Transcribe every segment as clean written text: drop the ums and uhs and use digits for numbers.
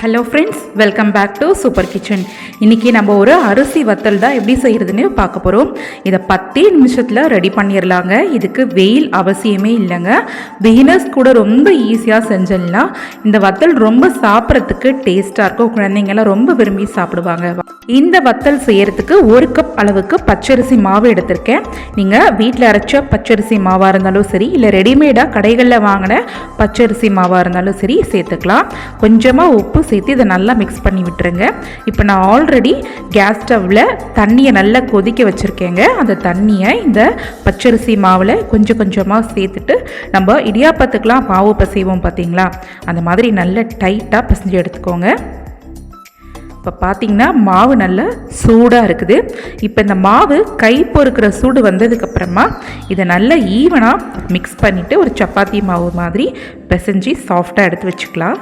Hello friends, welcome back to super kitchen. இன்றைக்கி நம்ம ஒரு அரிசி வத்தல் தான் எப்படி செய்கிறதுன்னு பார்க்க போகிறோம். இதை 10 நிமிஷத்தில் ரெடி பண்ணிடலாங்க. இதுக்கு வெயில் அவசியமே இல்லைங்க. பிகினர்ஸ் கூட ரொம்ப ஈஸியாக செஞ்சிடலாம். இந்த வத்தல் ரொம்ப சாப்பிட்றதுக்கு டேஸ்ட்டாக இருக்கும். குழந்தைங்களாம் ரொம்ப விரும்பி சாப்பிடுவாங்க. இந்த வத்தல் செய்கிறதுக்கு 1 கப் அளவுக்கு பச்சரிசி மாவு எடுத்திருக்கேன். நீங்கள் வீட்டில் அரைச்ச பச்சரிசி மாவாக இருந்தாலும் சரி, இல்லை ரெடிமேடாக கடைகளில் வாங்கின பச்சரிசி மாவாக இருந்தாலும் சரி சேர்த்துக்கலாம். கொஞ்சமாக உப்பு சேர்த்து இதை நல்லா மிக்ஸ் பண்ணி விட்டுருங்க. இப்போ நான் ஆல்ரெடி கேஸ் ஸ்டவ்வில் தண்ணியை நல்லா கொதிக்க வச்சுருக்கேங்க. அந்த தண்ணியை இந்த பச்சரிசி மாவில் கொஞ்சம் கொஞ்சமாக சேர்த்துட்டு நம்ம இடியாப்பத்துக்கெலாம் மாவு பிசைவோம் பார்த்தீங்களா, அந்த மாதிரி நல்லா டைட்டாக பிசைஞ்சு எடுத்துக்கோங்க. இப்போ பார்த்தீங்கன்னா மாவு நல்லா சூடாக இருக்குது. இப்போ இந்த மாவு கை பொறுக்கிற சூடு வந்ததுக்கப்புறமா இதை நல்லா ஈவனாக மிக்ஸ் பண்ணிவிட்டு ஒரு சப்பாத்தி மாவு மாதிரி பிசைஞ்சு சாஃப்டாக எடுத்து வச்சுக்கலாம்.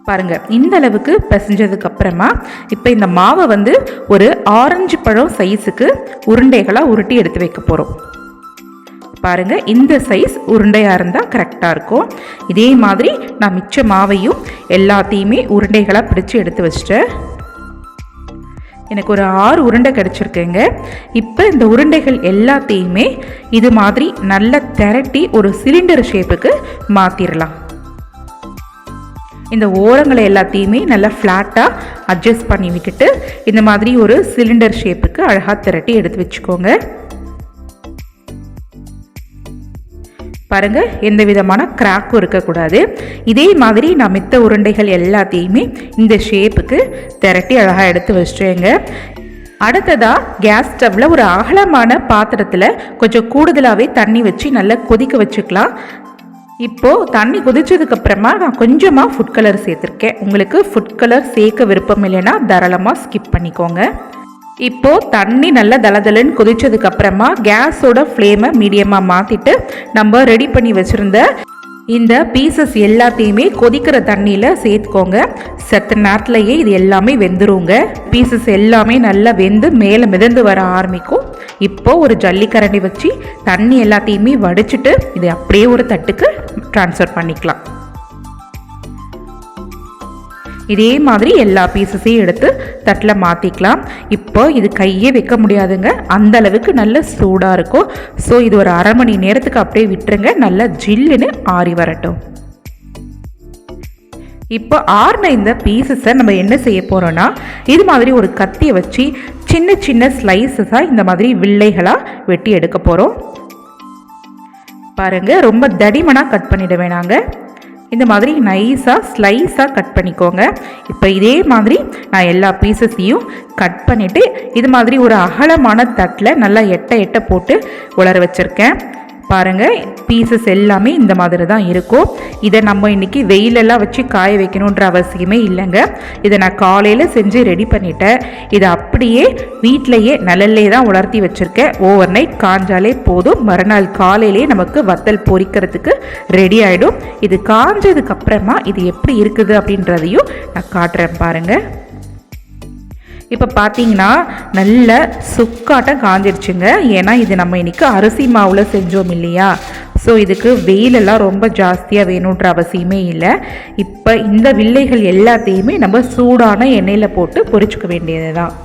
பாருங்கள், இந்த அளவுக்கு பிசைஞ்சதுக்கப்புறமா இப்போ இந்த மாவை ஒரு ஆரஞ்சு பழம் சைஸுக்கு உருண்டைகளாக உருட்டி எடுத்து வைக்க போகிறோம். பாருங்கள், இந்த சைஸ் உருண்டையாக இருந்தால் கரெக்டாக இருக்கும். இதே மாதிரி நான் மிச்ச மாவையும் எல்லாத்தையுமே உருண்டைகளாக பிடிச்சி எடுத்து வச்சிட்டேன். எனக்கு ஒரு 6 உருண்டை கிடச்சிருக்குங்க. இப்போ இந்த உருண்டைகள் எல்லாத்தையுமே இது மாதிரி நல்லா திரட்டி ஒரு சிலிண்டர் ஷேப்புக்கு மாற்றிடலாம். இந்த ஓரங்களை எல்லாத்தையுமே நல்லா ஃப்ளாட்டாக அட்ஜஸ்ட் பண்ணி விட்டுட்டு இந்த மாதிரி ஒரு சிலிண்டர் ஷேப்புக்கு அழகாக திரட்டி எடுத்து வச்சுக்கோங்க. பாருங்கள், எந்த விதமான கிராக்கும் இருக்கக்கூடாது. இதே மாதிரி நான் மித்த உருண்டைகள் எல்லாத்தையுமே இந்த ஷேப்புக்கு திரட்டி அழகாக எடுத்து வச்சுட்டேங்க. அடுத்ததாக கேஸ் ஸ்டவ்வில் ஒரு அகலமான பாத்திரத்தில் கொஞ்சம் கூடுதலாகவே தண்ணி வச்சு நல்லா கொதிக்க வச்சுக்கலாம். இப்போது தண்ணி கொதிச்சதுக்கப்புறமா நான் கொஞ்சமாக ஃபுட் கலர் சேர்த்துருக்கேன். உங்களுக்கு ஃபுட் கலர் சேர்க்க விருப்பம் இல்லைன்னா தாராளமாக ஸ்கிப் பண்ணிக்கோங்க. இப்போது தண்ணி நல்லா தளதளன்னு கொதிச்சதுக்கப்புறமா கேஸோட ஃப்ளேமை மீடியமாக மாற்றிட்டு நம்ம ரெடி பண்ணி வச்சுருந்த இந்த பீசஸ் எல்லாத்தையுமே கொதிக்கிற தண்ணியில் சேர்த்துக்கோங்க. சற்று நேரத்துலையே இது எல்லாமே வெந்துருங்க. பீசஸ் எல்லாமே நல்லா வெந்து மேலே மிதந்து வர ஆரம்பிக்கும். இப்போது ஒரு ஜல்லிக்கரண்டி வச்சு தண்ணி எல்லாத்தையுமே வடிச்சிட்டு இதை அப்படியே ஒரு தட்டுக்கு ட்ரான்ஸ்ஃபர் பண்ணிக்கலாம். இதே மாதிரி எல்லா பீசஸையும் எடுத்து தட்டில் மாற்றிக்கலாம். இப்போ இது கையே வைக்க முடியாதுங்க, அந்த அளவுக்கு நல்ல சூடாக இருக்கும். ஸோ இது ஒரு அரை மணி நேரத்துக்கு அப்படியே விட்டுருங்க, நல்லா ஜில்லுன்னு ஆறி வரட்டும். இப்போ ஆறின இந்த பீசஸை நம்ம என்ன செய்ய போகிறோன்னா, இது மாதிரி ஒரு கத்தியை வச்சு சின்ன சின்ன ஸ்லைஸஸாக இந்த மாதிரி வில்லைகளாக வெட்டி எடுக்க போகிறோம். பாருங்கள், ரொம்ப தடிமனாக கட் பண்ணிட வேணாங்க. இந்த மாதிரி நைஸாக ஸ்லைஸாக கட் பண்ணிக்கோங்க. இப்போ இதே மாதிரி நான் எல்லா பீசஸையும் கட் பண்ணிவிட்டு இது மாதிரி ஒரு அகலமான தட்டில் நல்லா எட்ட போட்டு உலர வச்சுருக்கேன். பாருங்கள், பீசஸ் எல்லாமே இந்த மாதிரி தான் இருக்கும். இதை நம்ம இன்றைக்கி வெயிலெல்லாம் வச்சு காய வைக்கணுன்ற அவசியமே இல்லைங்க. இதை நான் காலையில் செஞ்சு ரெடி பண்ணிட்டேன். இதை அப்படியே வீட்டிலையே நிழல்லே தான் உலர்த்தி வச்சுருக்கேன். ஓவர் நைட் காஞ்சாலே போதும், மறுநாள் காலையிலே நமக்கு வத்தல் பொரிக்கிறதுக்கு ரெடி ஆகிடும். இது காஞ்சதுக்கப்புறமா இது எப்படி இருக்குது அப்படின்றதையும் நான் காட்டுறேன் பாருங்கள். இப்போ பார்த்தீங்கன்னா நல்ல சுக்காட்டம் காஞ்சிருச்சுங்க. ஏன்னா இது நம்ம இன்றைக்கி அரிசி மாவில் செஞ்சோம் இல்லையா, ஸோ இதுக்கு வெயிலெல்லாம் ரொம்ப ஜாஸ்தியாக வேணுன்ற அவசியமே இல்லை. இப்போ இந்த வில்லைகள் எல்லாத்தையுமே நம்ம சூடான எண்ணெயில் போட்டு பொரிச்சுக்க வேண்டியது தான்.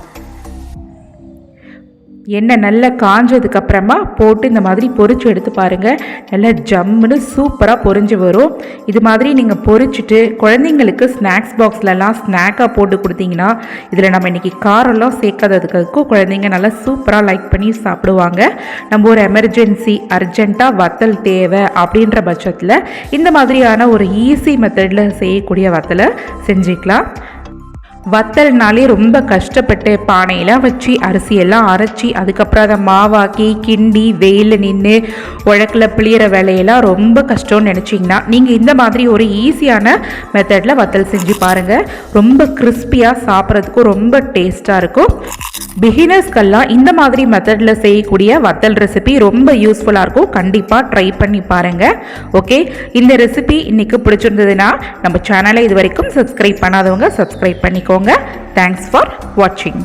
எண்ணெய் நல்லா காஞ்சதுக்கப்புறமா போட்டு இந்த மாதிரி பொரிச்சு எடுத்து பாருங்கள், நல்லா ஜம்முன்னு சூப்பராக பொரிஞ்சு வரும். இது மாதிரி நீங்கள் பொரிச்சிட்டு குழந்தைங்களுக்கு ஸ்நாக்ஸ் பாக்ஸ்லலாம் ஸ்நாக்காக போட்டு கொடுத்தீங்கன்னா, இதில் நம்ம இன்றைக்கி காரெல்லாம் சேர்க்காததுக்கும் குழந்தைங்க நல்லா சூப்பராக லைக் பண்ணி சாப்பிடுவாங்க. நம்ம ஒரு எமர்ஜென்சி அர்ஜெண்ட்டாக வத்தல் தேவை அப்படின்ற பட்சத்தில் இந்த மாதிரியான ஒரு ஈஸி மெத்தடில் செய்யக்கூடிய வத்தலை செஞ்சுக்கலாம். வத்தல்னாலே ரொம்ப கஷ்டப்பட்டு பானையெல்லாம் வச்சு அரிசியெல்லாம் அரைச்சி அதுக்கப்புறம் அதை மாவாக்கி கிண்டி வெயிலில் நின்று உழக்கில் பிழியிற வேலையெல்லாம் ரொம்ப கஷ்டம்னு நினச்சிங்கன்னா நீங்கள் இந்த மாதிரி ஒரு ஈஸியான மெத்தடில் வத்தல் செஞ்சு பாருங்கள். ரொம்ப கிறிஸ்பியாக சாப்பிட்றதுக்கும் ரொம்ப டேஸ்ட்டாக இருக்கும். பிகினர்ஸ்கெல்லாம் இந்த மாதிரி மெத்தடில் செய்யக்கூடிய வத்தல் ரெசிபி ரொம்ப யூஸ்ஃபுல்லாக இருக்கும். கண்டிப்பாக ட்ரை பண்ணி பாருங்கள். ஓகே, இந்த ரெசிபி இன்றைக்கி பிடிச்சிருந்ததுன்னா நம்ம சேனலை இது வரைக்கும் சப்ஸ்கிரைப் பண்ணாதவங்க சப்ஸ்கிரைப் பண்ணிக்கோங்க. தேங்க்ஸ் ஃபார் வாட்சிங்.